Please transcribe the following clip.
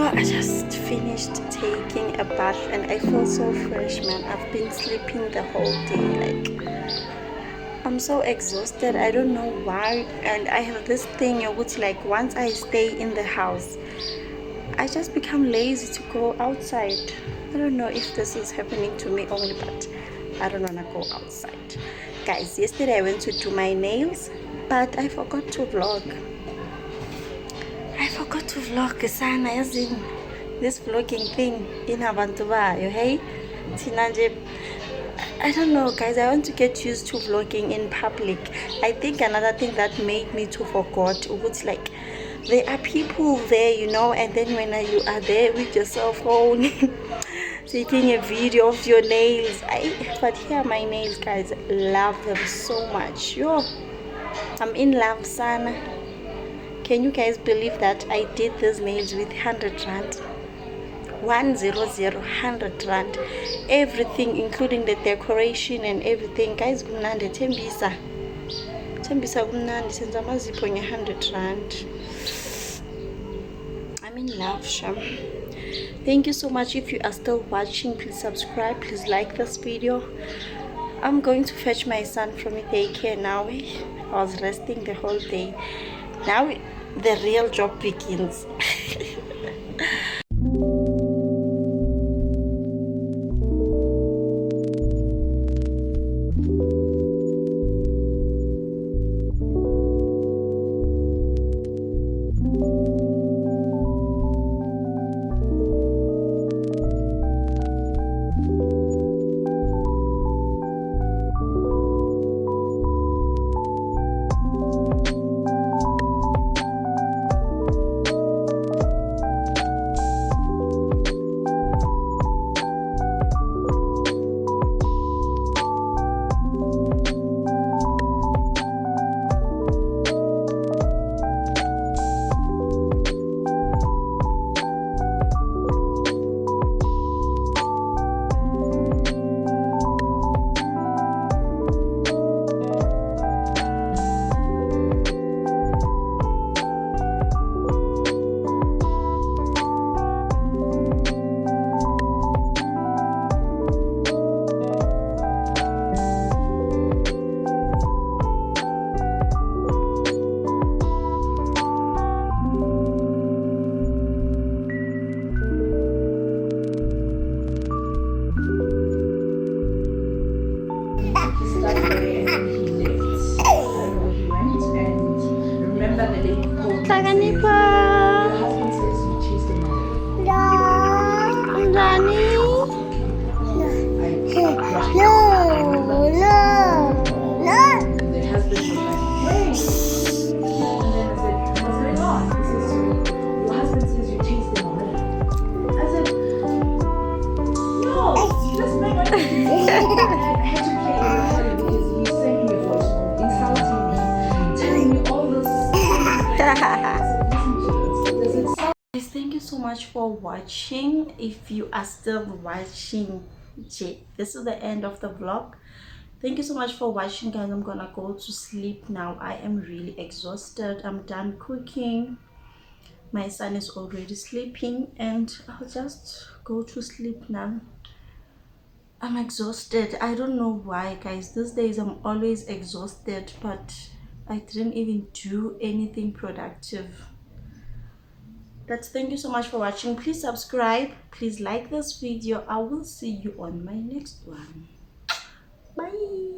I just finished taking a bath and I feel so fresh, man. I've been sleeping the whole day. Like, I'm so exhausted. I don't know why. And I have this thing which, like, once I stay in the house, I just become lazy to go outside. I don't know if this is happening to me only, but I don't want to go outside. Guys, yesterday I went to do my nails, but I forgot to vlog. Sana yazini. This vlogging thing in abantu bayo, hey? Tinanje. I don't know, guys. I want to get used to vlogging in public. I think another thing that made me to forget, it's like there are people there, you know, and then when you are there with your cell phone taking a video of your nails. But here are my nails, guys. Love them so much. Yo, I'm in love, sana. Can you guys believe that I did these nails with 100 rand? 100 rand. Everything, including the decoration and everything. Guys, kumnandi. Tembisa kumnandi. Senza amazipho nge 100 rand. I'm in love, Sham. Thank you so much. If you are still watching, please subscribe. Please like this video. I'm going to fetch my son from daycare now. I was resting the whole day. Now the real job begins. Thank you so much for watching. If you are still watching, this is the end of the vlog. Thank you so much for watching, guys. I'm gonna go to sleep now. I am really exhausted. I'm done cooking. My son is already sleeping and I'll just go to sleep now. I'm exhausted. I don't know why, guys. These days I'm always exhausted, but I didn't even do anything productive. Thank you so much for watching. Please subscribe, please like this video. I will see you on my next one. Bye.